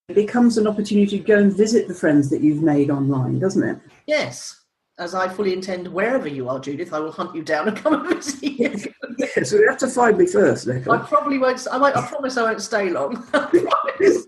It becomes an opportunity to go and visit the friends that you've made online, doesn't it? Yes. As I fully intend, wherever you are, Judith, I will hunt you down and come and visit you. Yes, so you have to find me first, Nicola. I probably won't. I promise I won't stay long. I promise.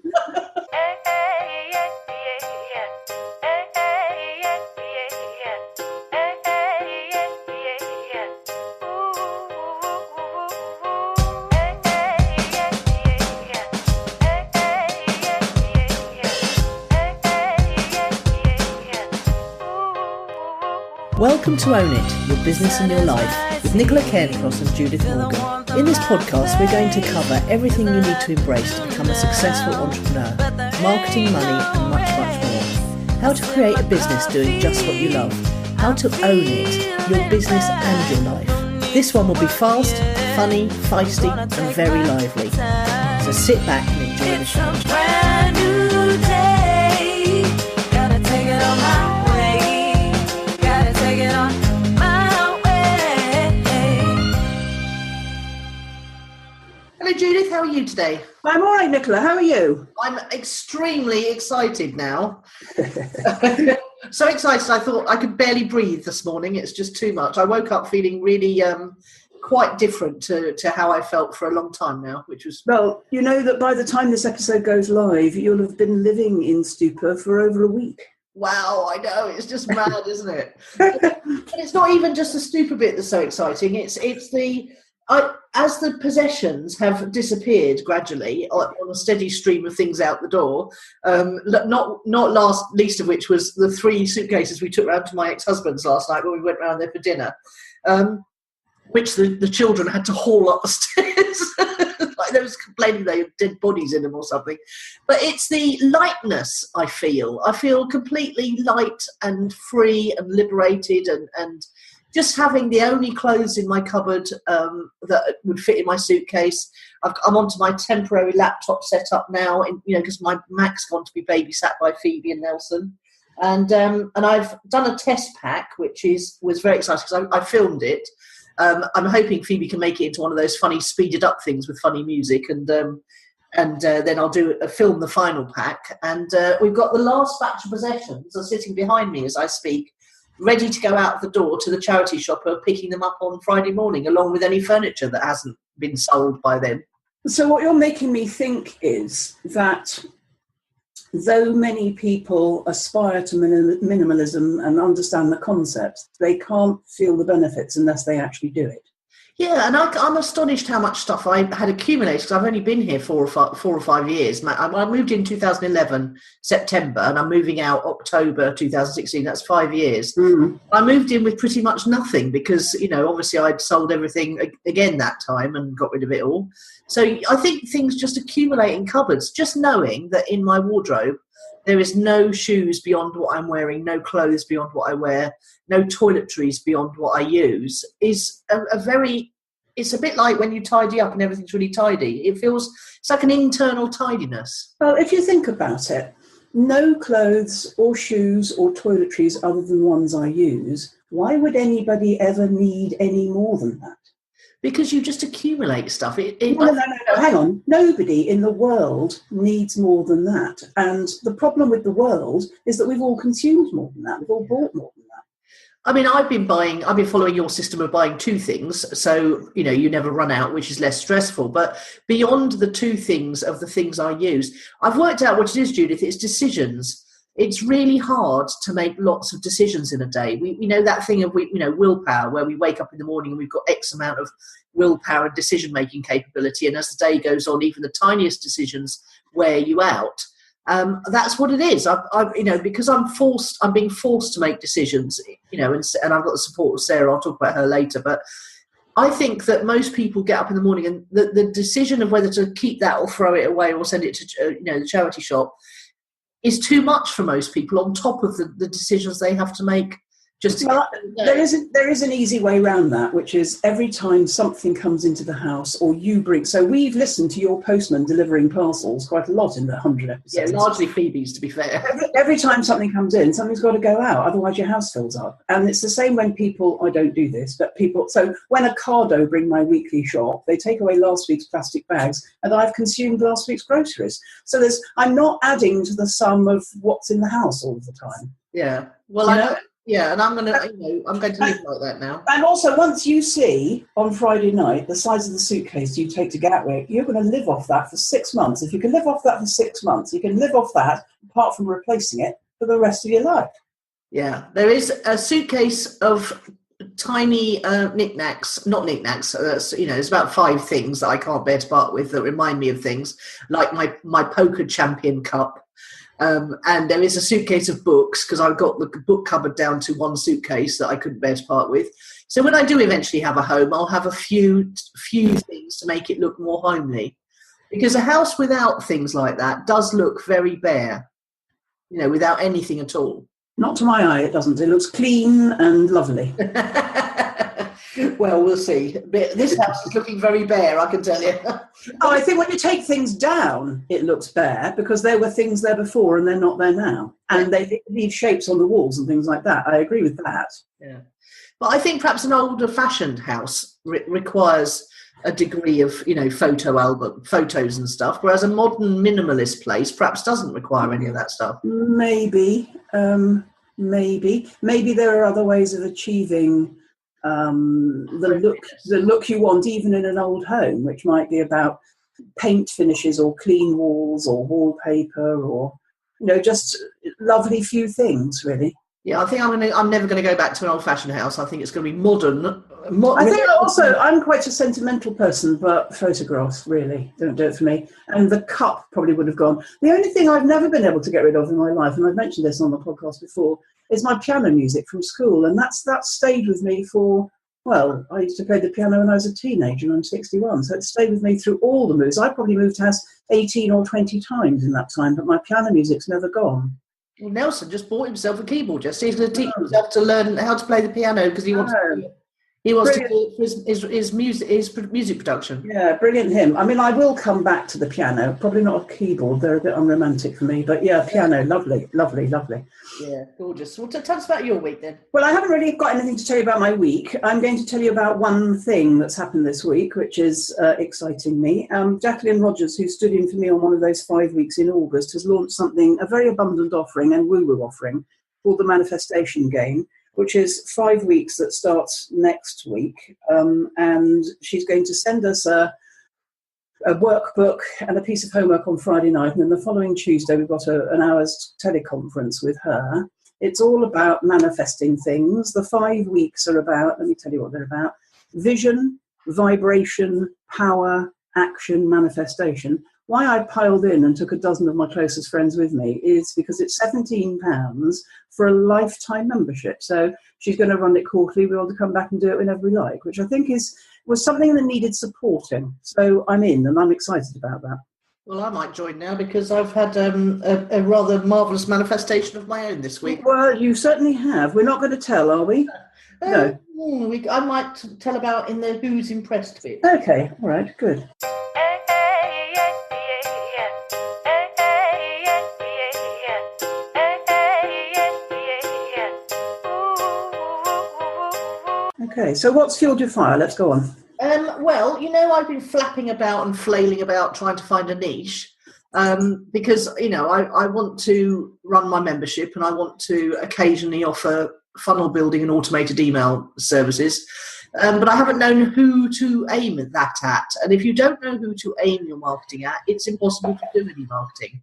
Welcome to Own It, Your Business and Your Life, with Nicola Cairncross and Judith Morgan. In this podcast, we're going to cover everything you need to embrace to become a successful entrepreneur, marketing, money, and much, much more. How to create a business doing just what you love. How to own it, your business and your life. This one will be fast, funny, feisty, and very lively. So sit back and enjoy the show. Hello, Judith. How are you today? I'm all right, Nicola. How are you? I'm extremely excited now. So excited, I thought I could barely breathe this morning. It's just too much. I woke up feeling really quite different to how I felt for a long time now, which was... Well, you know that by the time this episode goes live, you'll have been living in stupor for over a week. Wow, I know. It's just mad, isn't it? But it's not even just the stupor bit that's so exciting. It's the... as the possessions have disappeared gradually on a steady stream of things out the door, not least of which was the 3 suitcases we took round to my ex-husband's last night when we went round there for dinner, which the children had to haul up the stairs. Like they was complaining they had dead bodies in them or something. But it's the lightness I feel. I feel completely light and free and liberated and just having the only clothes in my cupboard that would fit in my suitcase. I'm onto my temporary laptop setup now, because my Mac's gone to be babysat by Phoebe and Nelson, and I've done a test pack, which was very exciting because I filmed it. I'm hoping Phoebe can make it into one of those funny speeded up things with funny music, and then I'll film the final pack. And we've got the last batch of possessions are sitting behind me as I speak, ready to go out the door to the charity shop, picking them up on Friday morning, along with any furniture that hasn't been sold by then. So what you're making me think is that though many people aspire to minimalism and understand the concept, they can't feel the benefits unless they actually do it. Yeah, and I'm astonished how much stuff I had accumulated because I've only been here 4 or 5 years. I moved in 2011, September, and I'm moving out October 2016. That's 5 years. Mm. I moved in with pretty much nothing because, obviously I'd sold everything again that time and got rid of it all. So I think things just accumulate in cupboards. Just knowing that in my wardrobe, there is no shoes beyond what I'm wearing, no clothes beyond what I wear, no toiletries beyond what I use is it's a bit like when you tidy up and everything's really tidy. It's like an internal tidiness. Well, if you think about it, no clothes or shoes or toiletries other than ones I use, why would anybody ever need any more than that? Because you just accumulate stuff. No, hang on. Nobody in the world needs more than that. And the problem with the world is that we've all consumed more than that. We've all bought more than that. I mean, I've been following your system of buying 2 things. So, you never run out, which is less stressful. But beyond the 2 things of the things I use, I've worked out what it is, Judith. It's decisions. It's really hard to make lots of decisions in a day. We know that thing of willpower, where we wake up in the morning and we've got X amount of willpower and decision-making capability. And as the day goes on, even the tiniest decisions wear you out. That's what it is. Because I'm being forced to make decisions, and I've got the support of Sarah. I'll talk about her later. But I think that most people get up in the morning and the decision of whether to keep that or throw it away or send it to, the charity shop is too much for most people on top of the decisions they have to make Well, there is an easy way around that, which is every time something comes into the house or you bring. So we've listened to your postman delivering parcels quite a lot in the 100 episodes. Yeah, largely Phoebe's, to be fair. Every time something comes in, something's got to go out, otherwise your house fills up. And it's the same when people, I don't do this, but people, so when Ocado bring my weekly shop, they take away last week's plastic bags and I've consumed last week's groceries. So I'm not adding to the sum of what's in the house all the time. Yeah. Well, I know. Yeah, and I'm going to live like that now. And also, once you see on Friday night the size of the suitcase you take to Gatwick, you're going to live off that for 6 months. If you can live off that for 6 months, you can live off that, apart from replacing it, for the rest of your life. Yeah, there is a suitcase of tiny knickknacks, not knickknacks. There's about 5 things that I can't bear to part with that remind me of things, like my poker champion cup. And there is a suitcase of books because I've got the book cupboard down to 1 suitcase that I couldn't bear to part with. So when I do eventually have a home, I'll have a few things to make it look more homely. Because a house without things like that does look very bare, without anything at all. Not to my eye, it doesn't. It looks clean and lovely. Well, we'll see. But this house is looking very bare, I can tell you. I think when you take things down, it looks bare because there were things there before and they're not there now. And they leave shapes on the walls and things like that. I agree with that. Yeah. But I think perhaps an older-fashioned house requires a degree of, photos and stuff, whereas a modern minimalist place perhaps doesn't require any of that stuff. Maybe there are other ways of achieving the look you want, even in an old home, which might be about paint finishes or clean walls or wallpaper or just lovely few things, really. Yeah, I think I'm never going to go back to an old-fashioned house. I think it's going to be modern. I think also I'm quite a sentimental person, but photographs really don't do it for me. And the cup probably would have gone. The only thing I've never been able to get rid of in my life, and I've mentioned this on the podcast before, is my piano music from school. And that's stayed with me I used to play the piano when I was a teenager and I'm 61. So it stayed with me through all the moves. I probably moved house 18 or 20 times in that time, but my piano music's never gone. Well, Nelson just bought himself a keyboard. He's going to teach himself to learn how to play the piano because he wants to do his music production. Yeah, brilliant him. I mean, I will come back to the piano. Probably not a keyboard. They're a bit unromantic for me. But yeah, piano, lovely, lovely, lovely. Yeah, gorgeous. Well, tell us about your week then. Well, I haven't really got anything to tell you about my week. I'm going to tell you about one thing that's happened this week, which is exciting me. Jacqueline Rogers, who stood in for me on one of those 5 weeks in August, has launched a very abundant offering and woo-woo offering called the Manifestation Game, which is 5 weeks that starts next week. And she's going to send us a workbook and a piece of homework on Friday night. And then the following Tuesday, we've got an hour's teleconference with her. It's all about manifesting things. The 5 weeks are about, let me tell you what they're about, vision, vibration, power, action, manifestation. Why I piled in and took a dozen of my closest friends with me is because it's £17 for a lifetime membership. So she's going to run it quarterly. We're able to come back and do it whenever we like, which I think was something that needed supporting. So I'm in and I'm excited about that. Well, I might join now because I've had a rather marvellous manifestation of my own this week. Well, you certainly have. We're not going to tell, are we? No. I might tell about in the Who's Impressed bit. Okay, all right, good. Okay, so what's fueled your fire? Let's go on. Well, I've been flapping about and flailing about trying to find a niche because, I want to run my membership and I want to occasionally offer funnel building and automated email services, but I haven't known who to aim that at. And if you don't know who to aim your marketing at, it's impossible to do any marketing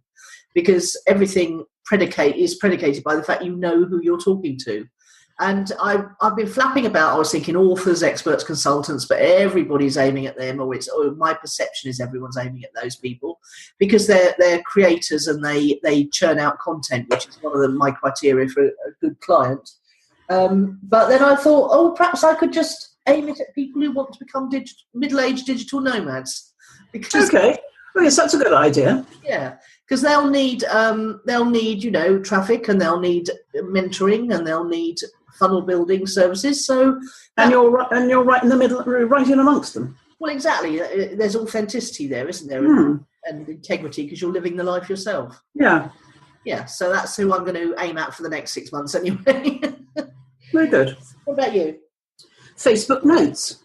because everything is predicated by the fact you know who you're talking to. And I've been flapping about. I was thinking authors, experts, consultants, but everybody's aiming at them, or my perception is everyone's aiming at those people because they're creators and they churn out content, which is one of my criteria for a good client. But then I thought, perhaps I could just aim it at people who want to become middle-aged digital nomads. Okay. Well, yes, that's a good idea. Yeah, because they'll need traffic, and they'll need mentoring, and they'll need funnel building services. So, and you're right in the middle, right in amongst them. Well, exactly. There's authenticity there, isn't there, and integrity, because you're living the life yourself. Yeah. Yeah. So that's who I'm going to aim at for the next 6 months, anyway. Very good. What about you? Facebook notes.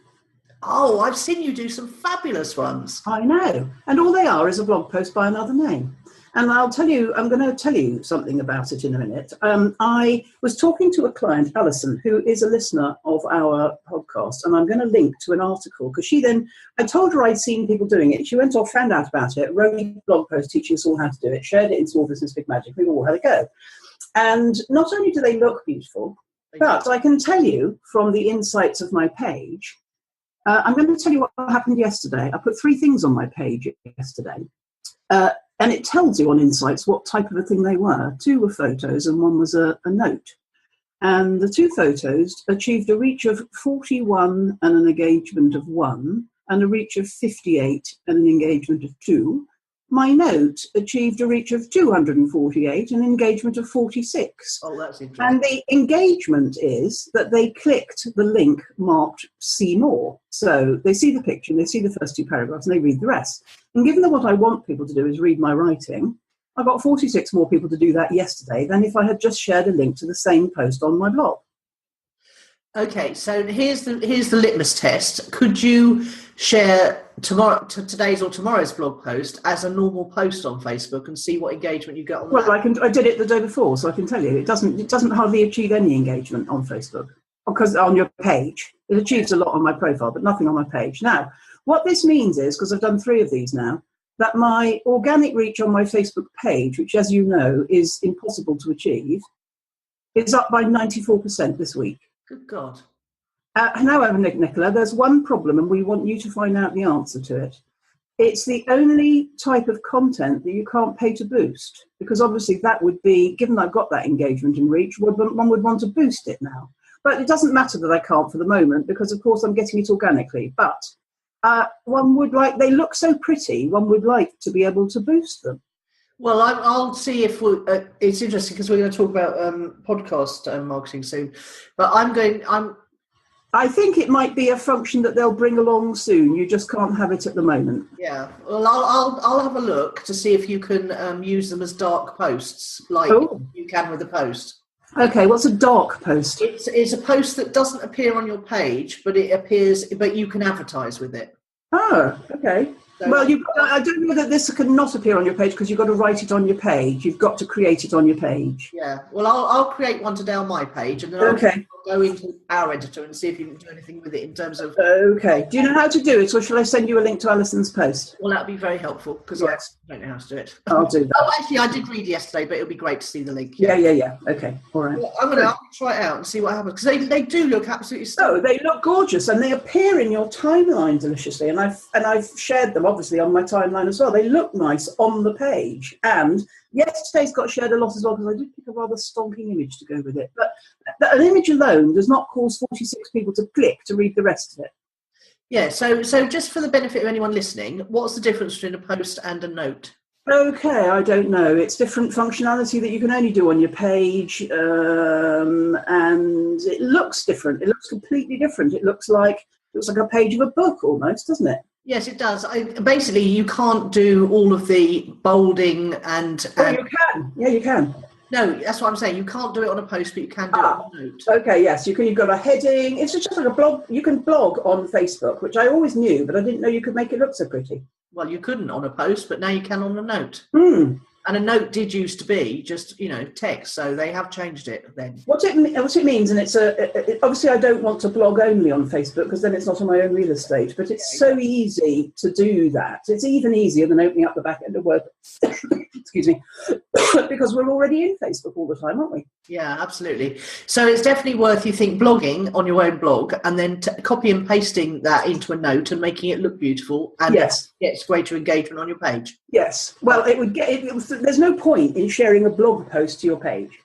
Oh, I've seen you do some fabulous ones. I know. And all they are is a blog post by another name. And I'm going to tell you something about it in a minute. I was talking to a client, Alison, who is a listener of our podcast, and I'm going to link to an article, because I told her I'd seen people doing it. She went off, found out about it, wrote a blog post teaching us all how to do it, shared it in Small Business Big Magic. We all had a go. And not only do they look beautiful, but I can tell you from the insights of my page, I'm going to tell you what happened yesterday. I put 3 things on my page yesterday, and it tells you on Insights what type of a thing they were. 2 were photos and 1 was a note. And the 2 photos achieved a reach of 41 and an engagement of 1, and a reach of 58 and an engagement of 2. My note achieved a reach of 248 and an engagement of 46. Oh, that's interesting. And the engagement is that they clicked the link marked see more. So they see the picture and they see the first 2 paragraphs and they read the rest. And given that what I want people to do is read my writing, I got 46 more people to do that yesterday than if I had just shared a link to the same post on my blog. Okay, so here's the litmus test. Could you share today's or tomorrow's blog post as a normal post on Facebook and see what engagement you get on well, that? I did it the day before, so I can tell you it doesn't hardly achieve any engagement on Facebook, because on your page it achieves a lot on my profile, but nothing on my page. Now, what this means is, because I've done 3 of these now, that my organic reach on my Facebook page, which, as you know, is impossible to achieve, is up by 94% this week. Good God. However, Nicola, there's one problem, and we want you to find out the answer to it. It's the only type of content that you can't pay to boost, because obviously that would be, given I've got that engagement and reach, one would want to boost it now. But it doesn't matter that I can't for the moment, because of course I'm getting it organically. But they look so pretty, one would like to be able to boost them. Well, I'll see if it's interesting, because we're going to talk about podcast marketing soon. But I think it might be a function that they'll bring along soon. You just can't have it at the moment. Yeah. Well, I'll have a look to see if you can use them as dark posts, like you can with a post. Okay, what's a dark post? It's a post that doesn't appear on your page, but it appears, but you can advertise with it. Oh, okay. So, well, I don't know that this can not appear on your page, because you've got to write it on your page. You've got to create it on your page. Yeah. Well, I'll create one today on my page, and then I'll go into our editor and see if you can do anything with it in terms of... Okay. Do you know how to do it, or shall I send you a link to Alison's post? Well, that would be very helpful, because I don't know how to do it. I'll do that. Oh, actually, I did read yesterday, but it would be great to see the link. Yeah. Okay. All right. Well, I'm going to try it out and see what happens, because they do look absolutely stunning. Oh, they look gorgeous, and they appear in your timeline deliciously. And I've shared them, obviously, on my timeline as well. They look nice on the page. And yesterday's got shared a lot as well, because I did pick a rather stonking image to go with it. But an image alone does not cause 46 people to click to read the rest of it. Yeah, so just for the benefit of anyone listening, what's the difference between a post and a note? Okay, I don't know. It's different functionality that you can only do on your page, and it looks different. It looks completely different. It looks like a page of a book almost, doesn't it? Yes, it does. Basically, you can't do all of the bolding and... Oh, you can. Yeah, you can. No, that's what I'm saying. You can't do it on a post, but you can do it on a note. Okay, yes. You've got a heading. It's just like a blog. You can blog on Facebook, which I always knew, but I didn't know you could make it look so pretty. Well, you couldn't on a post, but now you can on a note. Mm. And a note did used to be just, text, so they have changed it then. What it means, and obviously I don't want to blog only on Facebook, because then it's not on my own real estate, but it's so easy to do that. It's even easier than opening up the back end of Word, excuse me, because we're already in Facebook all the time, aren't we? Yeah, absolutely. So it's definitely worth, you think, blogging on your own blog, and then copy and pasting that into a note and making it look beautiful, and gets greater engagement on your page. Yes. Well, there's no point in sharing a blog post to your page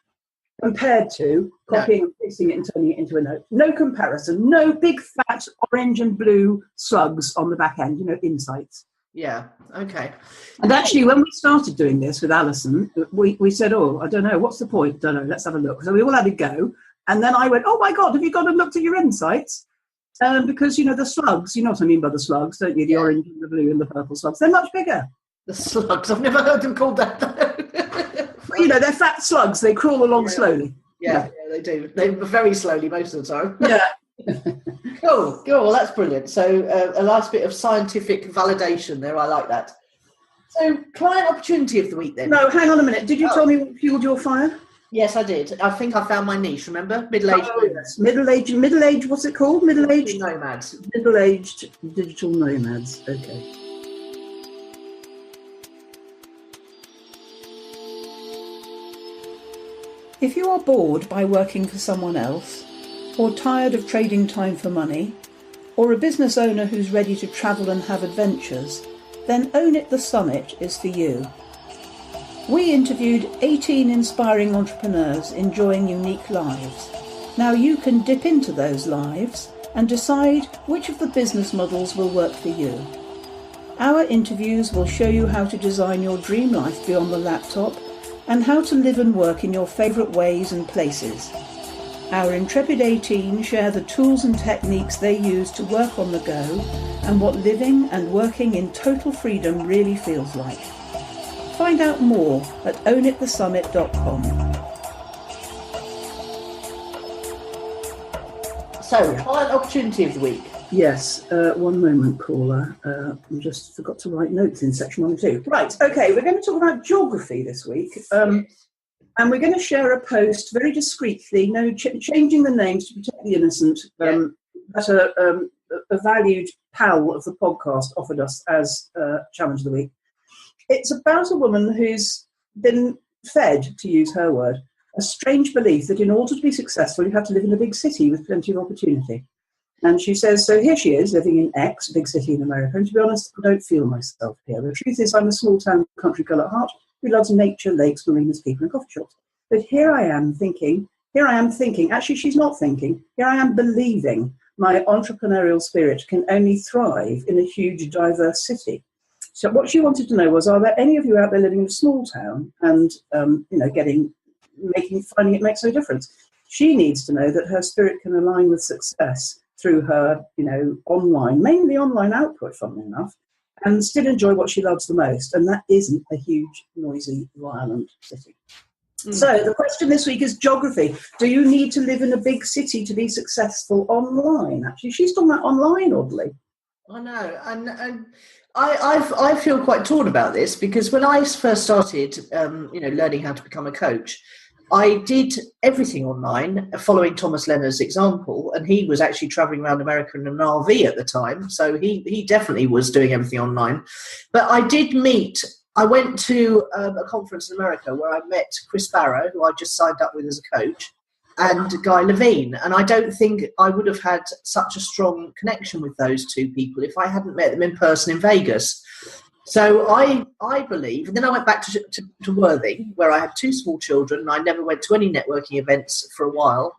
compared to copying and pasting it and turning it into a note. No comparison. No big fat orange and blue slugs on the back end, insights. Yeah, okay. And actually, when we started doing this with Alison, we said, I don't know, what's the point? Don't know, let's have a look. So we all had a go. And then I went, oh my God, have you gone and looked at your insights? Because, the slugs, you know what I mean by the slugs, don't you? The orange and the blue and the purple slugs, they're much bigger. The slugs, I've never heard them called that. Well, they're fat slugs. They crawl along slowly. Yeah, they do. They very slowly most of the time. Yeah. Cool. Well, that's brilliant. So a nice bit of scientific validation there. I like that. So client opportunity of the week then. No, hang on a minute. Did you tell me what fueled your fire? Yes, I did. I think I found my niche, remember? Middle-aged. Oh, yes. Middle-aged, what's it called? Middle-aged nomads. Middle-aged digital nomads. Okay. If you are bored by working for someone else, or tired of trading time for money, or a business owner who's ready to travel and have adventures, then Own It the Summit is for you. We interviewed 18 inspiring entrepreneurs enjoying unique lives. Now you can dip into those lives and decide which of the business models will work for you. Our interviews will show you how to design your dream life beyond the laptop and how to live and work in your favourite ways and places. Our intrepid 18 share the tools and techniques they use to work on the go and what living and working in total freedom really feels like. Find out more at ownitthesummit.com. So, client opportunity of the week. Yes, one moment, caller. I just forgot to write notes in section 1 and 2. Right, okay, we're going to talk about geography this week. And we're going to share a post very discreetly, changing the names to protect the innocent, that a valued pal of the podcast offered us as Challenge of the Week. It's about a woman who's been fed, to use her word, a strange belief that in order to be successful, you have to live in a big city with plenty of opportunity. And she says, so here she is, living in X, a big city in America, and to be honest, I don't feel myself here. The truth is I'm a small-town country girl at heart who loves nature, lakes, marinas, people, and coffee shops. But here I am thinking, actually she's not thinking, here I am believing my entrepreneurial spirit can only thrive in a huge, diverse city. So what she wanted to know was, are there any of you out there living in a small town and, finding it makes no difference? She needs to know that her spirit can align with success through her, mainly online output, funnily enough, and still enjoy what she loves the most. And that isn't a huge, noisy, violent city. So the question this week is geography. Do you need to live in a big city to be successful online? Actually, she's talking about online, oddly. I know, and I feel quite torn about this because when I first started, learning how to become a coach, I did everything online, following Thomas Leonard's example, and he was actually travelling around America in an RV at the time, so he definitely was doing everything online. But I went to a conference in America where I met Chris Barrow, who I just signed up with as a coach, and Guy Levine, and I don't think I would have had such a strong connection with those two people if I hadn't met them in person in Vegas. So I believe, and then I went back to Worthing, where I had 2 small children, and I never went to any networking events for a while.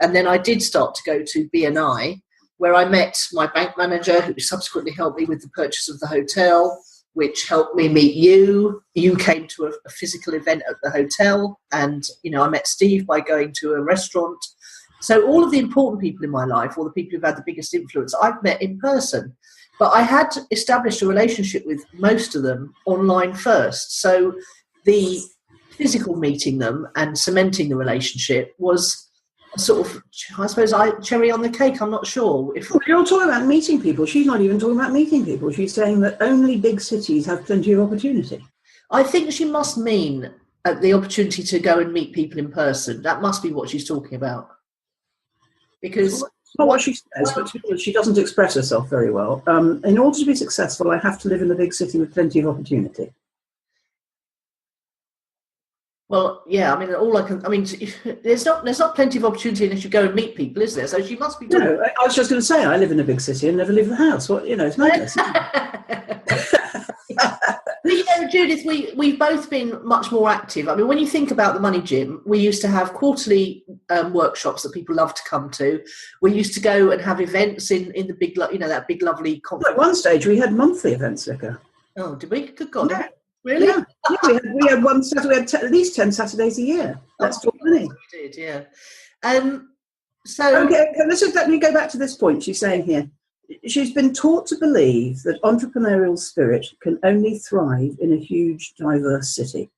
And then I did start to go to BNI, where I met my bank manager, who subsequently helped me with the purchase of the hotel, which helped me meet you. You came to a physical event at the hotel, and I met Steve by going to a restaurant. So all of the important people in my life, or the people who've had the biggest influence, I've met in person. But I had established a relationship with most of them online first. So the physical meeting them and cementing the relationship was sort of, I suppose, cherry on the cake. I'm not sure. You're talking about meeting people. She's not even talking about meeting people. She's saying that only big cities have plenty of opportunity. I think she must mean the opportunity to go and meet people in person. That must be what she's talking about. Because... Not what she says, but she doesn't express herself very well. In order to be successful, I have to live in a big city with plenty of opportunity. Well, yeah, there's not plenty of opportunity unless you go and meet people, is there? So she must be... No, I was just going to say, I live in a big city and never leave the house. Well, it's madness. Judith, we've both been much more active. I mean, when you think about the Money Gym, we used to have quarterly workshops that people love to come to. We used to go and have events in the big, that big, lovely conference. At one stage, we had monthly events, Vicar. Oh, did we? Good God. Yeah. Really? Yeah, we had one Saturday. We had at least 10 Saturdays a year. Let's talk money. We did, yeah. So okay, let me go back to this point she's saying here. She's been taught to believe that entrepreneurial spirit can only thrive in a huge, diverse city.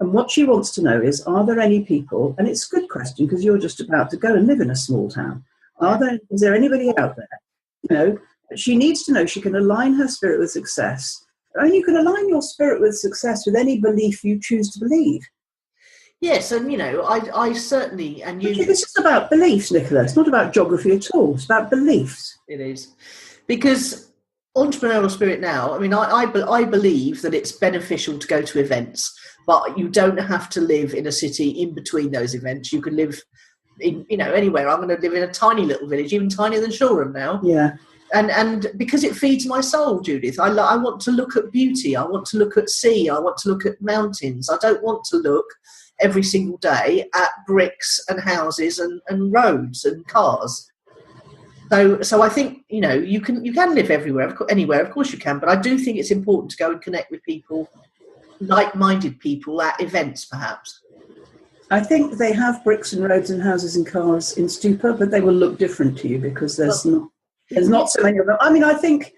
And what she wants to know is, are there any people, and it's a good question because you're just about to go and live in a small town, is there anybody out there? She needs to know she can align her spirit with success. And you can align your spirit with success with any belief you choose to believe. Yes, and I certainly, and you. This is about beliefs, Nicola. It's not about geography at all. It's about beliefs. It is, because entrepreneurial spirit now. I mean, I believe that it's beneficial to go to events, but you don't have to live in a city in between those events. You can live in anywhere. I'm going to live in a tiny little village, even tinier than Shoreham now. Yeah. And because it feeds my soul, Judith. I want to look at beauty. I want to look at sea. I want to look at mountains. I don't want to look every single day at bricks and houses and roads and cars. So I think you can live anywhere. Of course you can. But I do think it's important to go and connect with people, like-minded people at events, perhaps. I think they have bricks and roads and houses and cars in Stupa, but they will look different to you because there's not so many of them. I mean, I think,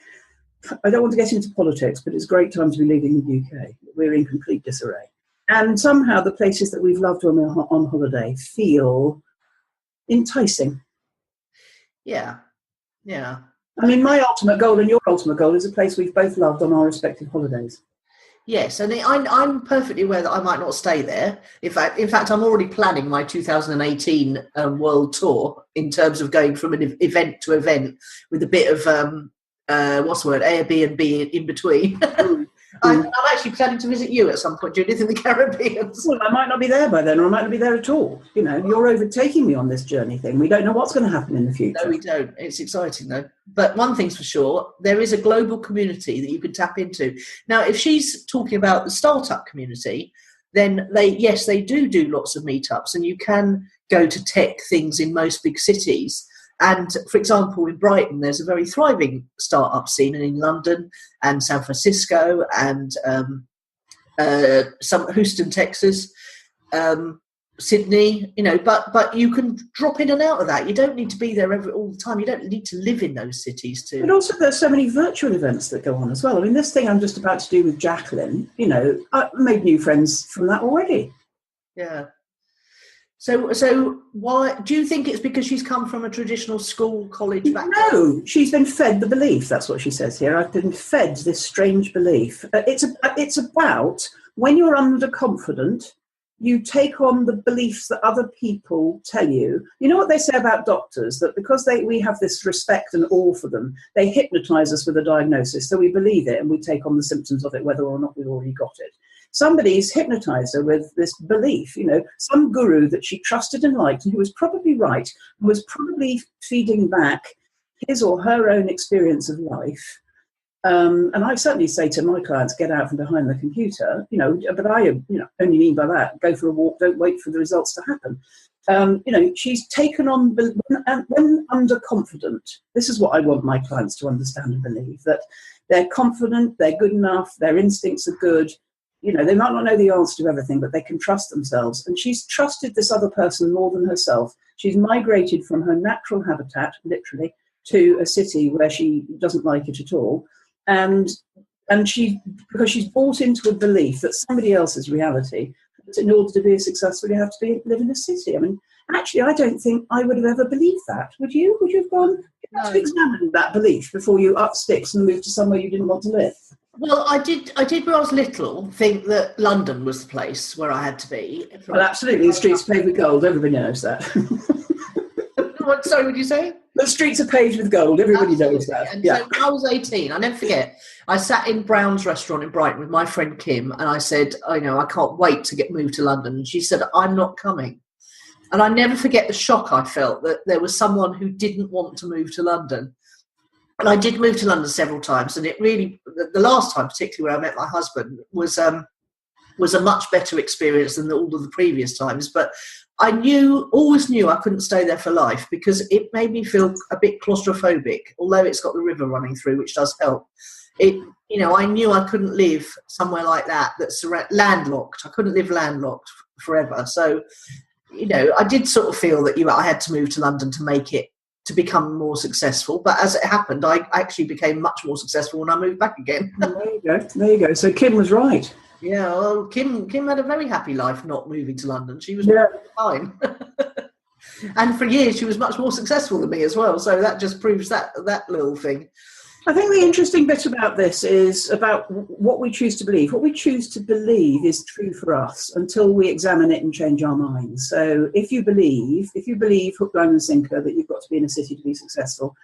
I don't want to get into politics, but it's a great time to be leaving the UK. We're in complete disarray. And somehow the places that we've loved on holiday feel enticing. Yeah, yeah. I mean, my ultimate goal and your ultimate goal is a place we've both loved on our respective holidays. Yes, and I'm perfectly aware that I might not stay there. In fact, I'm already planning my 2018 world tour in terms of going from an event to event with a bit of Airbnb in between. I'm actually planning to visit you at some point, Judith, in the Caribbean. Well, I might not be there by then, or I might not be there at all. You're overtaking me on this journey thing. We don't know what's going to happen in the future. No, we don't. It's exciting, though. But one thing's for sure, there is a global community that you can tap into. Now, if she's talking about the startup community, then they do lots of meetups, and you can go to tech things in most big cities. And, for example, in Brighton, there's a very thriving startup scene, and in London and San Francisco and some Houston, Texas, Sydney, but you can drop in and out of that. You don't need to be there all the time. You don't need to live in those cities too. But also there's so many virtual events that go on as well. I mean, this thing I'm just about to do with Jacqueline, I made new friends from that already. Yeah. So why do you think it's because she's come from a traditional school, college background? No, she's been fed the belief. That's what she says here. I've been fed this strange belief. It's about when you're underconfident, you take on the beliefs that other people tell you. You know what they say about doctors, that because we have this respect and awe for them, they hypnotise us with a diagnosis. So we believe it and we take on the symptoms of it, whether or not we've already got it. Somebody's hypnotised her with this belief, some guru that she trusted and liked and who was probably right, and was probably feeding back his or her own experience of life. And I certainly say to my clients, get out from behind the computer, but I only mean by that, go for a walk, don't wait for the results to happen. She's taken on, when underconfident, this is what I want my clients to understand and believe, that they're confident, they're good enough, their instincts are good. They might not know the answer to everything, but they can trust themselves. And she's trusted this other person more than herself. She's migrated from her natural habitat, literally, to a city where she doesn't like it at all. And because she's bought into a belief that somebody else's reality, that in order to be successful, you have to live in a city. I mean, actually, I don't think I would have ever believed that. Would you? Would you have gone, you have to examine that belief before you up sticks and move to somewhere you didn't want to live? Well, I did when I was little think that London was the place where I had to be. Well, absolutely. The streets are paved with gold. Everybody knows that. What, sorry, what did you say? The streets are paved with gold. Everybody knows that. And so when I was 18, I never forget, I sat in Brown's restaurant in Brighton with my friend Kim, and I said, I can't wait to get moved to London. And she said, I'm not coming. And I never forget the shock I felt that there was someone who didn't want to move to London. And I did move to London several times, and it really, the last time particularly where I met my husband was a much better experience than all of the previous times. But I always knew I couldn't stay there for life because it made me feel a bit claustrophobic, although it's got the river running through, which does help. I knew I couldn't live somewhere like that that's landlocked. I couldn't live landlocked forever. So I did sort of feel that I had to move to London to become more successful. But as it happened, I actually became much more successful when I moved back again. There you go. So Kim was right. Yeah, well, Kim had a very happy life not moving to London. She was fine. And for years, she was much more successful than me as well. So that just proves that little thing. I think the interesting bit about this is about what we choose to believe. What we choose to believe is true for us until we examine it and change our minds. So if you believe hook, line and sinker that you've got to be in a city to be successful,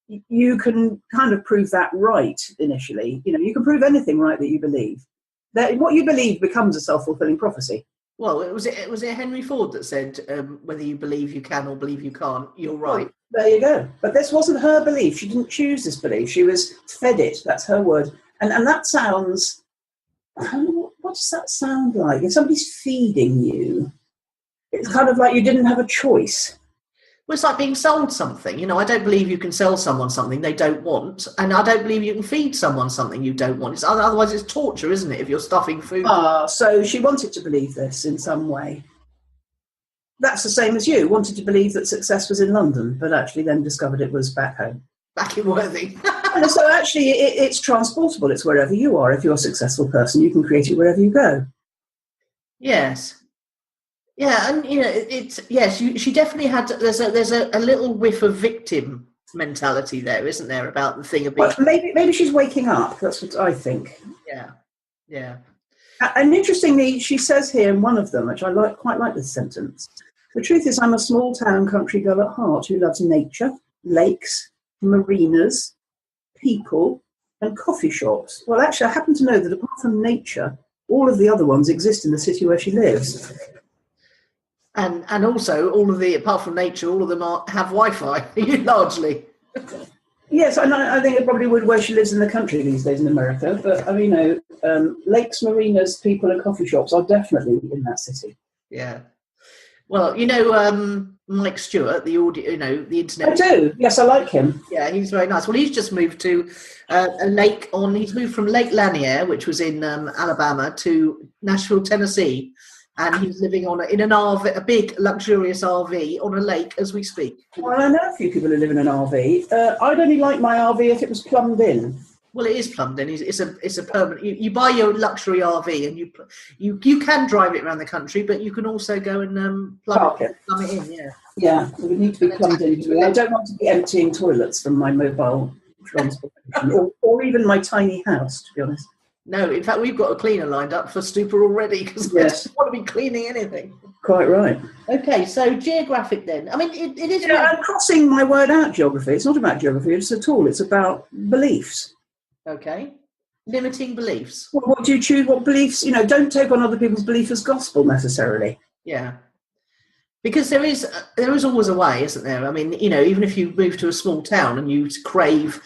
you can kind of prove that right initially. You can prove anything right that you believe. That what you believe becomes a self-fulfilling prophecy. Well, was it Henry Ford that said, whether you believe you can or believe you can't, you're right. Well, there you go. But this wasn't her belief. She didn't choose this belief. She was fed it. That's her word. And that sounds, what does that sound like? If somebody's feeding you, it's kind of like you didn't have a choice. Well, it's like being sold something. I don't believe you can sell someone something they don't want, and I don't believe you can feed someone something you don't want. Otherwise, it's torture, isn't it, if you're stuffing food? So she wanted to believe this in some way. That's the same as you, wanted to believe that success was in London, but actually then discovered it was back home. Back in Worthing. And so actually it's transportable. It's wherever you are. If you're a successful person, you can create it wherever you go. Yes. Yeah, and she definitely had. There's a little whiff of victim mentality there, isn't there? About the thing of being. Well, maybe she's waking up. That's what I think. Yeah. And interestingly, she says here in one of them, which I quite like this sentence. The truth is, I'm a small town country girl at heart who loves nature, lakes, marinas, people, and coffee shops. Well, actually, I happen to know that apart from nature, all of the other ones exist in the city where she lives. And also, all of apart from nature, all of them have Wi-Fi, largely. Yes, I think it probably would where she lives in the country these days in America. But, lakes, marinas, people and coffee shops are definitely in that city. Yeah. Well, Mike Stewart, the audio, the internet. I do. Yes, I like him. Yeah, he's very nice. Well, he's just moved to a lake he's moved from Lake Lanier, which was in Alabama, to Nashville, Tennessee. And he's living in an RV, a big luxurious RV on a lake as we speak. Well, I know a few people who live in an RV. I'd only like my RV if it was plumbed in. Well, it is plumbed in. It's a permanent. You buy your luxury RV and you can drive it around the country, but you can also go and plumb it in. Yeah. Yeah, it would need to be plumbed in. I don't want to be emptying toilets from my mobile transportation or even my tiny house, to be honest. No, in fact, we've got a cleaner lined up for Stupa already because I just want to be cleaning anything. Quite right. Okay, so geographic then. I mean, it is... I'm crossing my word out, geography. It's not about geography at all. It's about beliefs. Okay. Limiting beliefs. Well, what do you choose? What beliefs? Don't take on other people's belief as gospel necessarily. Yeah. Because there is always a way, isn't there? I mean, even if you move to a small town and you crave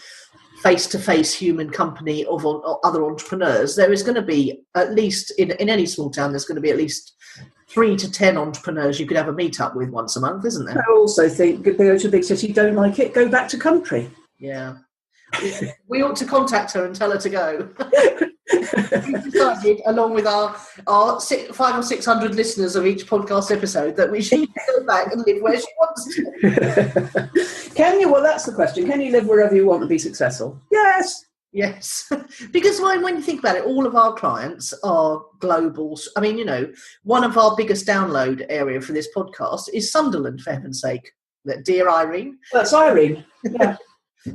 face-to-face human company of other entrepreneurs, there is going to be at least, in any small town, there's going to be at least 3 to 10 entrepreneurs you could have a meet-up with once a month, isn't there? I also think, go to a big city, don't like it, go back to country. Yeah. We ought to contact her and tell her to go. We've decided, along with our 500 or 600 listeners of each podcast episode, that we should go back and live where she wants to. Can you? Well, that's the question. Can you live wherever you want to be successful? Yes. Yes. Because when you think about it, all of our clients are global. I mean, one of our biggest download area for this podcast is Sunderland, for heaven's sake. Dear Irene. That's Irene. Yeah.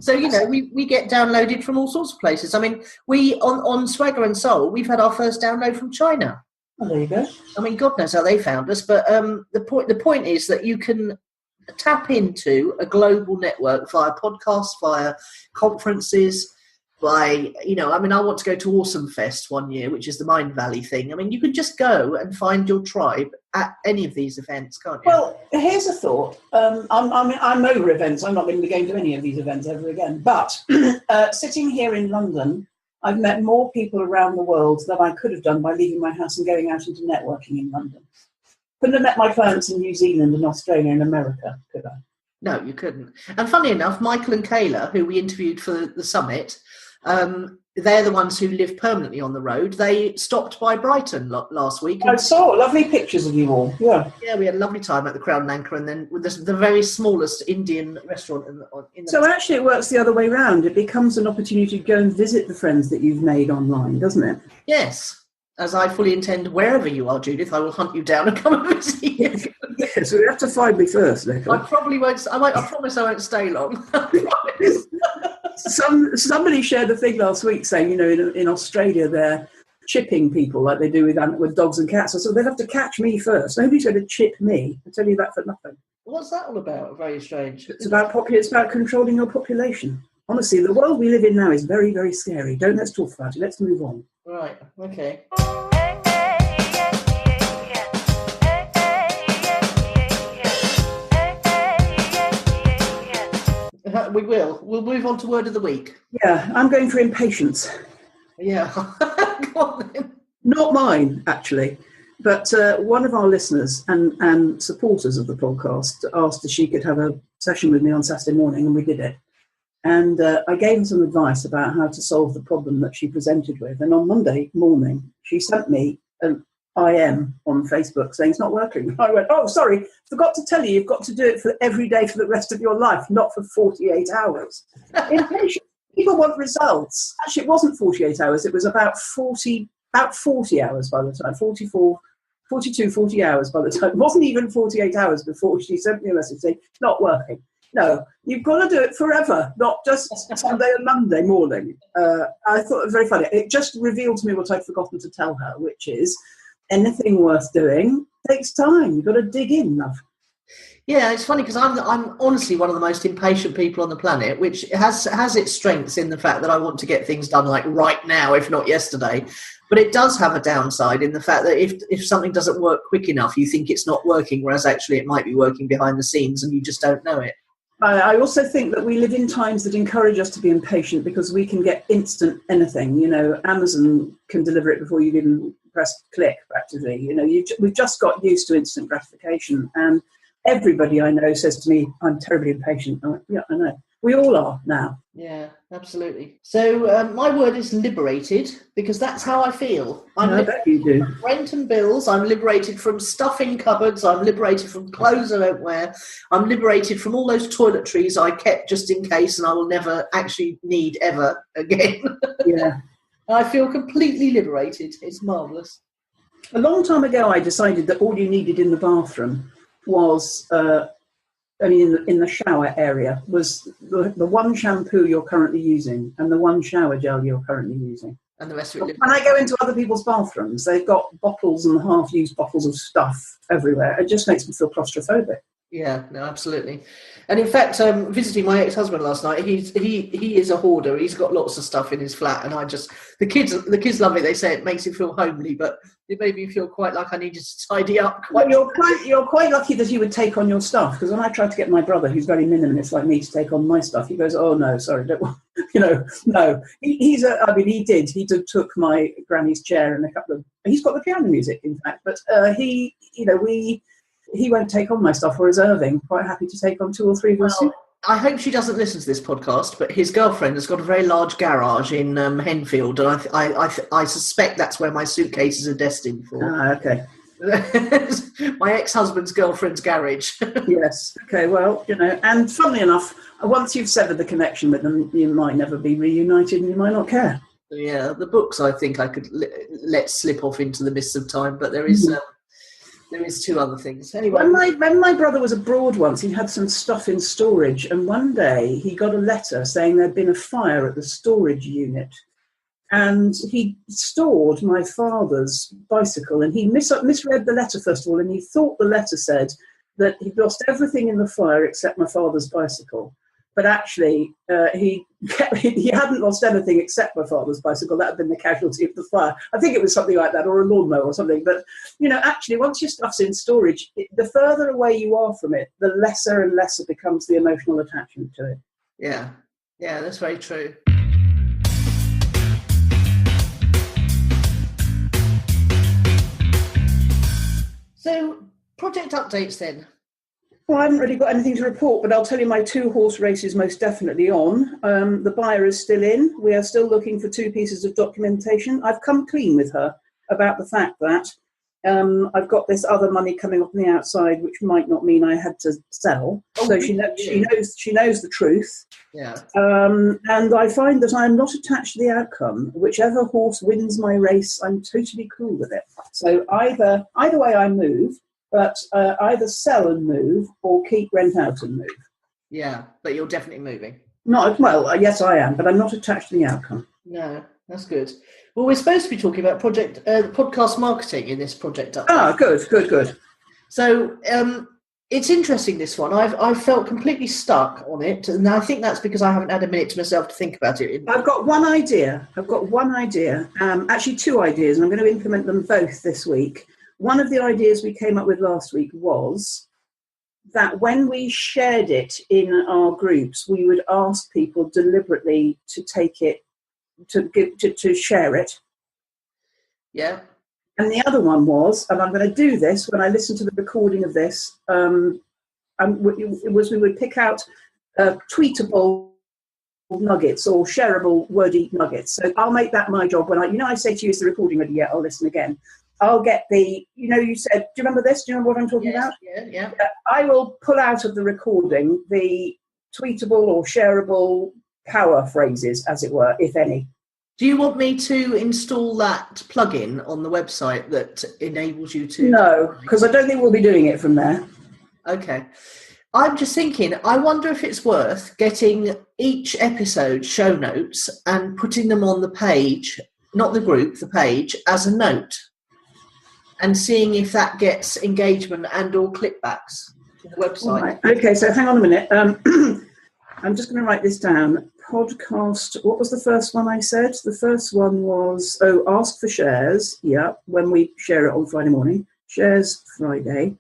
So, we get downloaded from all sorts of places. I mean, we, on Swagger and Soul, we've had our first download from China. Oh, there you go. I mean, God knows how they found us. But the point is that you can tap into a global network via podcasts, via conferences, I want to go to Awesome Fest one year, which is the Mind Valley thing. I mean, you can just go and find your tribe at any of these events, can't you? Well, here's a thought. I'm over events. I'm not going to be going to any of these events ever again. But sitting here in London, I've met more people around the world than I could have done by leaving my house and going out into networking in London. Couldn't have met my clients in New Zealand and Australia and America, could I? No, you couldn't. And funny enough, Michael and Kayla, who we interviewed for the summit, they're the ones who live permanently on the road. They stopped by Brighton last week. I saw lovely pictures of you all. Yeah, we had a lovely time at the Crown and Anchor, and then with the very smallest Indian restaurant in the. So actually, it works the other way round. It becomes an opportunity to go and visit the friends that you've made online, doesn't it? Yes, as I fully intend, wherever you are, Judith, I will hunt you down and come and visit you. Yes, so you have to find me first, Nicola. I probably won't. I promise I won't stay long. Somebody shared a thing last week saying, in Australia they're chipping people like they do with dogs and cats. So they'd have to catch me first. Nobody's going to chip me. I tell you that for nothing. What's that all about? Very strange. It's about controlling your population. Honestly, the world we live in now is very, very scary. Let's talk about it. Let's move on. Right. Okay. We will. We'll move on to word of the week. Yeah, I'm going for impatience. Yeah. Go on then. Not mine, actually. But one of our listeners and supporters of the podcast asked if she could have a session with me on Saturday morning, and we did it. And I gave her some advice about how to solve the problem that she presented with. And on Monday morning, she sent me an IM on Facebook saying it's not working. I went, oh, sorry, forgot to tell you, you've got to do it for every day for the rest of your life, not for 48 hours. Impatient. People want results. Actually, it wasn't 48 hours. It was about 40 hours by the time, 40 hours by the time. It wasn't even 48 hours before she sent me a message saying, it's not working. No, you've got to do it forever, not just Sunday and Monday morning. I thought it was very funny. It just revealed to me what I'd forgotten to tell her, which is anything worth doing takes time. You've got to dig in, love. Yeah, it's funny because I'm honestly one of the most impatient people on the planet, which has its strengths in the fact that I want to get things done like right now, if not yesterday. But it does have a downside in the fact that if something doesn't work quick enough, you think it's not working, whereas actually it might be working behind the scenes and you just don't know it. I also think that we live in times that encourage us to be impatient because we can get instant anything. Amazon can deliver it before you even press click, practically. We've just got used to instant gratification. And everybody I know says to me, I'm terribly impatient. I'm like, yeah, I know. We all are now. Yeah, absolutely. So my word is liberated because that's how I feel. I bet you do. From rent and bills. I'm liberated from stuffing cupboards. I'm liberated from clothes I don't wear. I'm liberated from all those toiletries I kept just in case and I will never actually need ever again. Yeah. I feel completely liberated. It's marvellous. A long time ago, I decided that all you needed in the bathroom was... in the shower area was the one shampoo you're currently using and the one shower gel you're currently using. And the rest of it. When I go into other people's bathrooms, they've got bottles and half-used bottles of stuff everywhere. It just makes me feel claustrophobic. Yeah, no, absolutely. And in fact, visiting my ex-husband last night, he is a hoarder. He's got lots of stuff in his flat, and the kids love it. They say it makes it feel homely, but it made me feel quite like I needed to tidy up. You're quite lucky that you would take on your stuff, because when I tried to get my brother, who's very minimalist like me, to take on my stuff, he goes, "Oh no, sorry, don't want." No. He took my granny's chair and a couple of. He's got the piano music, in fact, but he won't take on my stuff, whereas Irving quite happy to take on 2 or 3 of us. I hope she doesn't listen to this podcast, but his girlfriend has got a very large garage in Henfield, and I suspect that's where my suitcases are destined for. Ah, okay. My ex-husband's girlfriend's garage. Yes. Okay. Well, and funnily enough, once you've severed the connection with them, you might never be reunited, and you might not care. Yeah, the books I think I could let slip off into the mists of time, but there is. There is 2 other things. Anyway, when my brother was abroad once, he had some stuff in storage, and one day he got a letter saying there'd been a fire at the storage unit, and he stored my father's bicycle, and he misread the letter first of all, and he thought the letter said that he'd lost everything in the fire except my father's bicycle. But actually, he hadn't lost anything except my father's bicycle. That had been the casualty of the fire. I think it was something like that, or a lawnmower or something. But, actually, once your stuff's in storage, the further away you are from it, the lesser and lesser becomes the emotional attachment to it. Yeah, that's very true. So, project updates then. Well, I haven't really got anything to report, but I'll tell you my 2-horse race is most definitely on. The buyer is still in. We are still looking for 2 pieces of documentation. I've come clean with her about the fact that I've got this other money coming off on the outside, which might not mean I had to sell. So she knows the truth. Yeah. And I find that I'm not attached to the outcome. Whichever horse wins my race, I'm totally cool with it. So either way I move, but either sell and move or keep, rent out and move. Yeah, but you're definitely moving. Yes, I am, but I'm not attached to the outcome. No, that's good. Well, we're supposed to be talking about podcast marketing in this project update. Ah, good. So it's interesting, this one. I've felt completely stuck on it, and I think that's because I haven't had a minute to myself to think about it. I've got one idea. Actually 2 ideas, and I'm going to implement them both this week. One of the ideas we came up with last week was that when we shared it in our groups, we would ask people deliberately to take it, to share it. Yeah. And the other one was, and I'm going to do this when I listen to the recording of this, we would pick out tweetable nuggets or shareable wordy nuggets. So I'll make that my job when I say to you, is the recording ready yet? I'll listen again. I'll get you said, do you remember this? Do you remember what I'm talking about? Yeah. I will pull out of the recording the tweetable or shareable power phrases, as it were, if any. Do you want me to install that plugin on the website that enables you to? No, because I don't think we'll be doing it from there. Okay. I'm just thinking, I wonder if it's worth getting each episode show notes and putting them on the page, not the group, the page, as a note, and seeing if that gets engagement and or clickbacks to the website. Right. Okay, so hang on a minute. I'm just going to write this down. Podcast, what was the first one I said? The first one was, ask for shares. Yeah, when we share it on Friday morning. Shares Friday.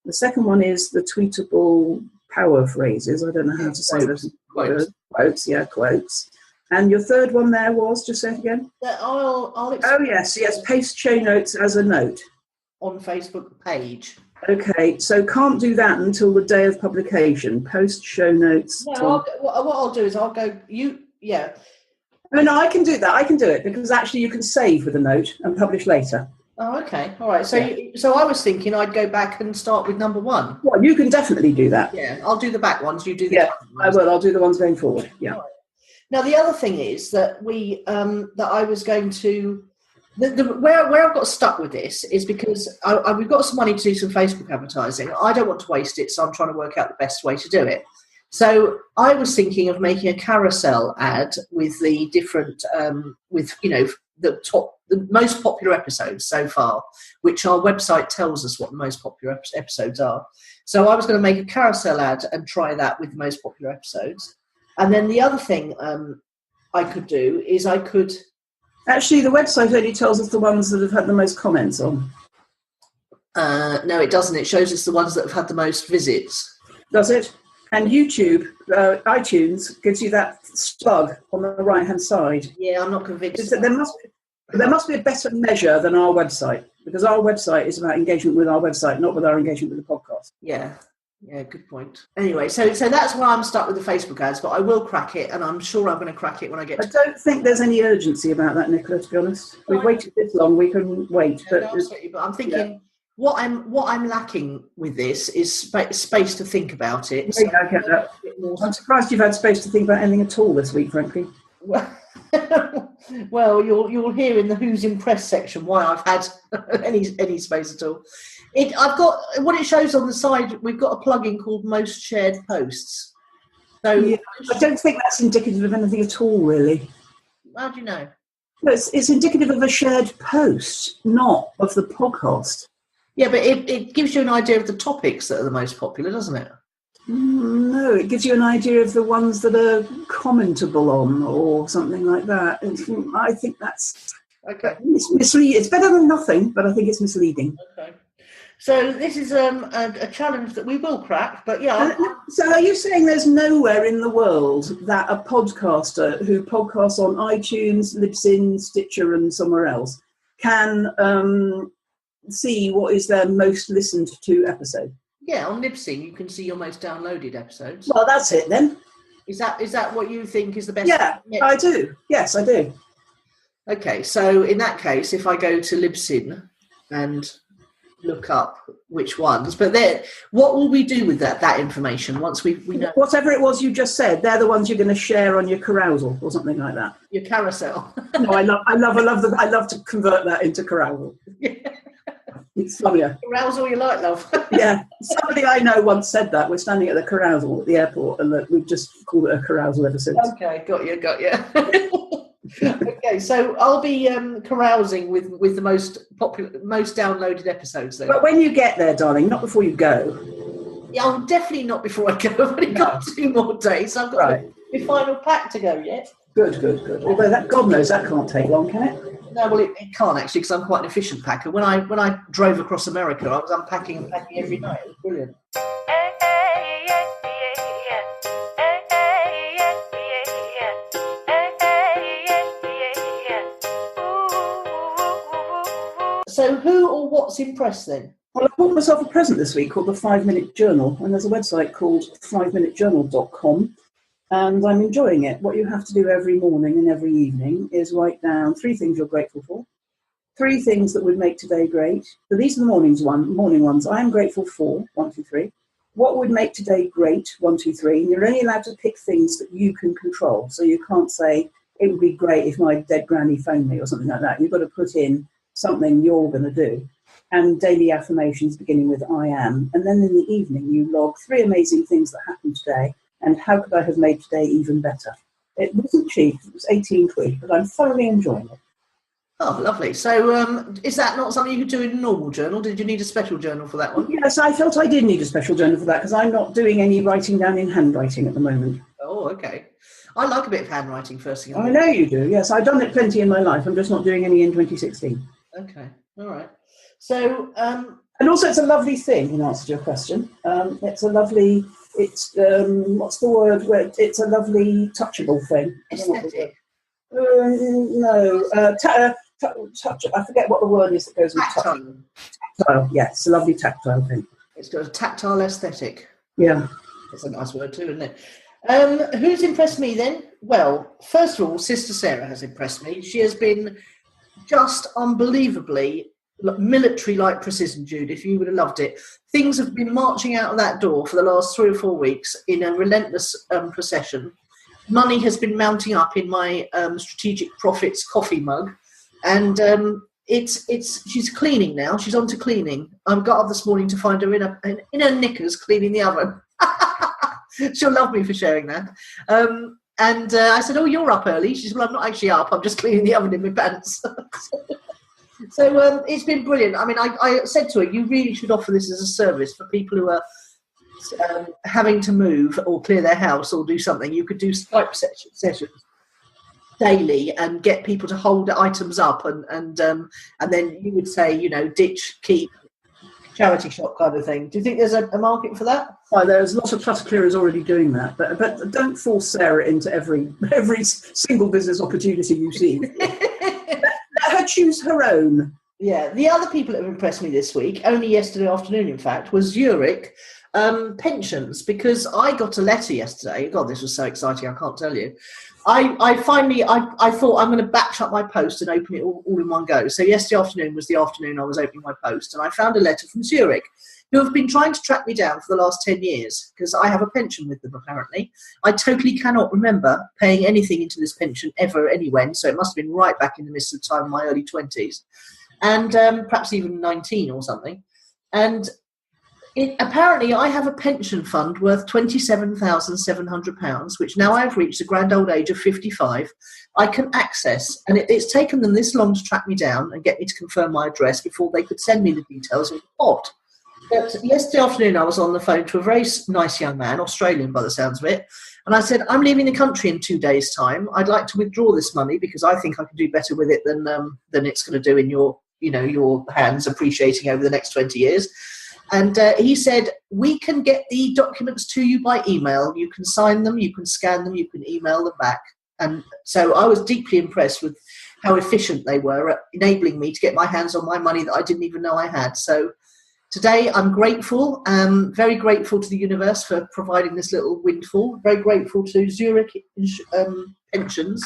The second one is the tweetable power phrases. I don't know how to say those. Quotes. Yeah, quotes. And your third one there was, just say it again. I'll yes. Paste show notes as a note. On Facebook page. Okay, so can't do that until the day of publication. Post show notes. No, what I'll do is I'll go. Yeah. No, I can do that. I can do it because actually you can save with a note and publish later. Oh, okay. All right. So, so I was thinking I'd go back and start with number 1. Well, you can definitely do that. Yeah, I'll do the back ones. You do the ones. I will. I'll do the ones going forward. Yeah. Right. Now the other thing is that that I was going to. Where I've got stuck with this is because we've got some money to do some Facebook advertising. I don't want to waste it, so I'm trying to work out the best way to do it. So I was thinking of making a carousel ad with the different, the most popular episodes so far, which our website tells us what the most popular episodes are. So I was going to make a carousel ad and try that with the most popular episodes. And then the other thing I could do is I could... Actually, the website only tells us the ones that have had the most comments on. No, it doesn't. It shows us the ones that have had the most visits. Does it? And YouTube, iTunes, gives you that slug on the right-hand side. Yeah, I'm not convinced. There must be a better measure than our website, because our website is about engagement with our website, not with our engagement with the podcast. Yeah. Yeah, good point. Anyway, so that's why I'm stuck with the Facebook ads, but I will crack it, and I'm sure I'm going to crack it when I get to... I don't think there's any urgency about that, Nicola, to be honest. We've waited this long, we can wait. Yeah, but I'm thinking what I'm lacking with this is space to think about it. So I get that. I'm surprised you've had space to think about anything at all this week, frankly. Well, you'll hear in the Who's Impressed section why I've had any space at all. I've got what it shows on the side. We've got a plugin called Most Shared Posts. So I don't think that's indicative of anything at all, really. How do you know? No, it's indicative of a shared post, not of the podcast. Yeah, but it gives you an idea of the topics that are the most popular, doesn't it? No, it gives you an idea of the ones that are commentable on or something like that. I think that's okay. It's misleading. It's better than nothing, but I think it's misleading. Okay. So this is a challenge that we will crack, but yeah. So are you saying there's nowhere in the world that a podcaster who podcasts on iTunes, Libsyn, Stitcher and somewhere else can see what is their most listened to episode? Yeah, on Libsyn you can see your most downloaded episodes. Well, that's it then. Is that what you think is the best? Yeah, I do. Yes, I do. Okay, so in that case, if I go to Libsyn and look up which ones, but then what will we do with that information once we know? Whatever it was you just said, they're the ones you're going to share on your carousel or something like that. Your carousel. No, I love to convert that into carousel. Yeah. It's funnier. Carousel you like, love. Yeah, somebody I know once said that. We're standing at the carousel at the airport, and that we've just called it a carousel ever since. Okay, got you. Okay, so I'll be carousing with the most downloaded episodes then. But when you get there, darling, not before you go. Yeah, I'll definitely not before I go. I've only got 2 more days. I've got my final pack to go yet. Good. Although that, God knows, that can't take long, can it? No, well, it can't actually, because I'm quite an efficient packer. When I drove across America, I was unpacking and packing every night. It was brilliant. So who or what's impressed then? Well, I bought myself a present this week called the 5 Minute Journal, and there's a website called 5minutejournal.com, and I'm enjoying it. What you have to do every morning and every evening is write down 3 things you're grateful for, 3 things that would make today great. So these are the morning ones. I am grateful for 1, 2, 3. What would make today great? 1, 2, 3. And you're only allowed to pick things that you can control. So you can't say it would be great if my dead granny phoned me or something like that. You've got to put in something you're going to do. And daily affirmations beginning with I am. And then in the evening, you log 3 amazing things that happened today and how could I have made today even better. It wasn't cheap, it was 18 quid, but I'm thoroughly enjoying it. Oh, lovely. So is that not something you could do in a normal journal? Did you need a special journal for that one? Yes, I felt I did need a special journal for that because I'm not doing any writing down in handwriting at the moment. Oh, okay. I like a bit of handwriting first thing. I know you do, yes. I've done it plenty in my life. I'm just not doing any in 2016. Okay, all right. So, and also it's a lovely thing, in answer to your question. It's a lovely, what's the word? It's a lovely, touchable thing. Aesthetic? Touch. I forget what the word is that goes with touch. Tactile, yes. It's a lovely tactile thing. It's got a tactile aesthetic. Yeah. It's a nice word too, isn't it? Who's impressed me then? Well, first of all, Sister Sarah has impressed me. She has been just unbelievably military-like precision, Judith. You would have loved it. Things have been marching out of that door for the last 3 or 4 weeks in a relentless procession. Money has been mounting up in my Strategic Profits coffee mug, and she's cleaning now. She's on to cleaning. I got up this morning to find her in her knickers cleaning the oven. She'll love me for sharing that. And I said, "Oh, you're up early." She said, "Well, I'm not actually up. I'm just cleaning the oven in my pants." So it's been brilliant. I mean, I said to her, "You really should offer this as a service for people who are having to move or clear their house or do something. You could do Skype sessions daily and get people to hold items up, and then you would say, you know, ditch, keep, charity shop kind of thing." Do you think there's a market for that? Well, there's lots of clutter clearers already doing that, but don't force Sarah into every single business opportunity you see. Let her choose her own. Yeah, the other people that have impressed me this week, only yesterday afternoon in fact, was Zurich pensions, because I got a letter yesterday. God, this was so exciting, I can't tell you. I finally thought I'm going to batch up my post and open it all in one go. So yesterday afternoon was the afternoon I was opening my post, and I found a letter from Zurich, who have been trying to track me down for the last 10 years because I have a pension with them, apparently. I totally cannot remember paying anything into this pension ever anywhen, so it must have been right back in the midst of time in my early 20s, and perhaps even 19 or something. And apparently I have a pension fund worth £27,700, which now I've reached the grand old age of 55, I can access. And it's taken them this long to track me down and get me to confirm my address before they could send me the details of the pot. But yesterday afternoon I was on the phone to a very nice young man, Australian by the sounds of it, and I said, "I'm leaving the country in 2 days' time. I'd like to withdraw this money because I think I can do better with it than it's going to do in your hands, appreciating over the next 20 years. And he said, "We can get the documents to you by email. You can sign them, you can scan them, you can email them back." And so I was deeply impressed with how efficient they were at enabling me to get my hands on my money that I didn't even know I had. So Today, I'm grateful, very grateful to the universe for providing this little windfall. Very grateful to Zurich Pensions,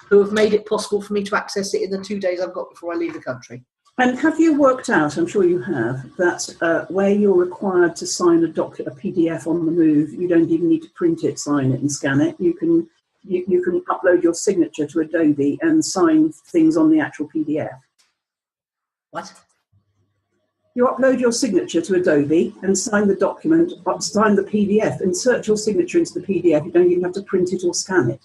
who have made it possible for me to access it in the 2 days I've got before I leave the country. And have you worked out, I'm sure you have, that where you're required to sign a PDF on the move, you don't even need to print it, sign it and scan it. You can upload your signature to Adobe and sign things on the actual PDF. What? You upload your signature to Adobe and sign the document, sign the PDF, insert your signature into the PDF. You don't even have to print it or scan it.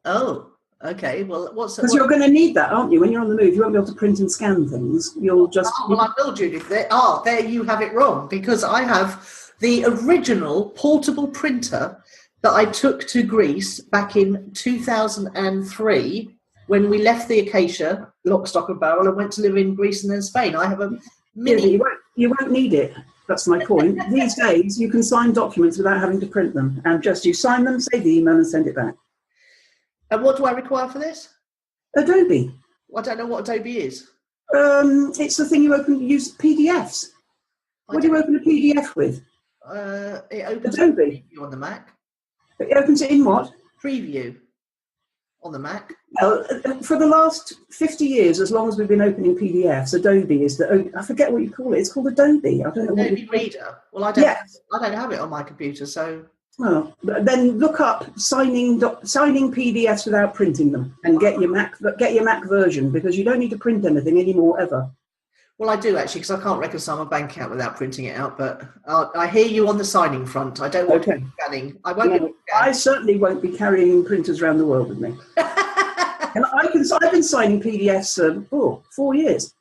Oh, okay. Well, because you're going to need that, aren't you? When you're on the move, you won't be able to print and scan things. You'll just... Oh, well, I will, Judith. There you have it wrong, because I have the original portable printer that I took to Greece back in 2003 when we left the Acacia, lock, stock and barrel, and went to live in Greece and then Spain. I have a mini... Yeah, you won't need it. That's my point. These days, you can sign documents without having to print them. And just you sign them, save the email and send it back. And what do I require for this? Adobe. I don't know what Adobe is. It's the thing you use PDFs. What do you open a PDF with? It opens Adobe. Preview on the Mac. It opens it in what? Preview on the Mac. Well, for the last 50 years, as long as we've been opening PDFs, Adobe is I forget what you call it. It's called Adobe. I don't know. Adobe Reader. Well, I don't have it on my computer, so... Well, then look up signing PDFs without printing them, and get your Mac version, because you don't need to print anything anymore ever. Well, I do actually, because I can't reconcile my bank account without printing it out. But I hear you on the signing front. I don't want to be scanning. I won't. No, I certainly won't be carrying printers around the world with me. And I've been signing PDFs for 4 years.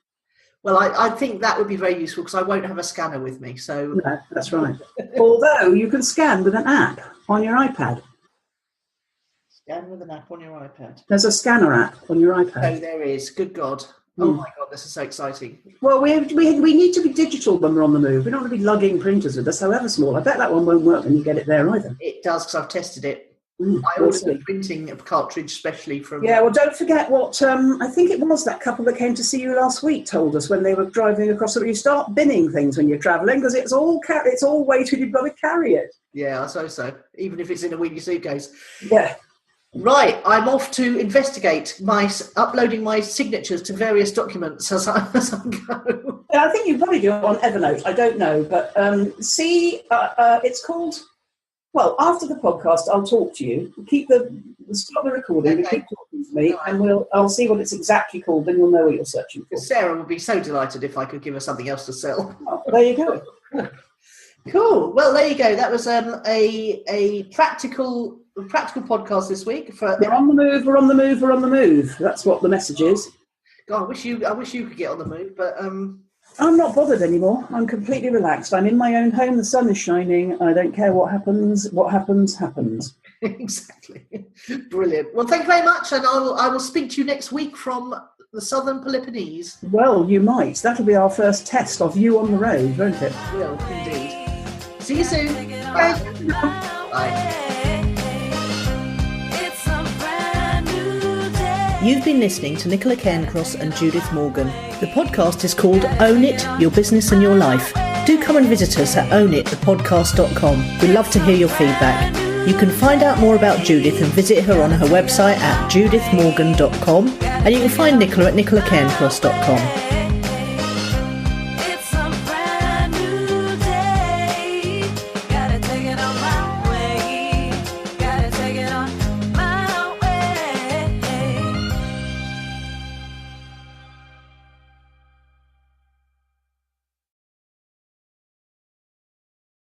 Well, I think that would be very useful, because I won't have a scanner with me. So no, that's right. Although you can scan with an app on your iPad. Scan with an app on your iPad. There's a scanner app on your iPad. Oh, there is. Good God. Oh my God, this is so exciting. Well, we need to be digital when we're on the move. We don't want to be lugging printers with us, however small. I bet that one won't work when you get it there either. It does, because I've tested it. I ordered a printing cartridge specially from... Yeah, well, don't forget what, I think it was that couple that came to see you last week told us when they were driving across the road. You start binning things when you're travelling, because it's all weight and you've got to carry it. Yeah, I suppose so, even if it's in a weedy suitcase. Yeah. Right, I'm off to investigate uploading my signatures to various documents as I go. I think you probably do it on Evernote. I don't know, but it's called... Well, after the podcast, I'll talk to you. Stop the recording. Okay. Keep talking to me, and I'll see what it's exactly called. Then you'll know what you're searching for. Sarah would be so delighted if I could give her something else to sell. Oh, there you go. Cool. Well, there you go. That was a practical podcast this week. We're on the move. We're on the move. We're on the move. That's what the message is. God, I wish you could get on the move, but I'm not bothered anymore. I'm completely relaxed. I'm in my own home. The sun is shining. I don't care what happens. What happens, happens. Exactly. Brilliant. Well, thank you very much, and I will speak to you next week from the southern Peloponnese. Well, you might. That'll be our first test of you on the road, won't it? Will, indeed. See you soon. Bye. Bye. You've been listening to Nicola Cairncross and Judith Morgan. The podcast is called Own It, Your Business and Your Life. Do come and visit us at ownitthepodcast.com. We'd love to hear your feedback. You can find out more about Judith and visit her on her website at judithmorgan.com, and you can find Nicola at nicolacairncross.com.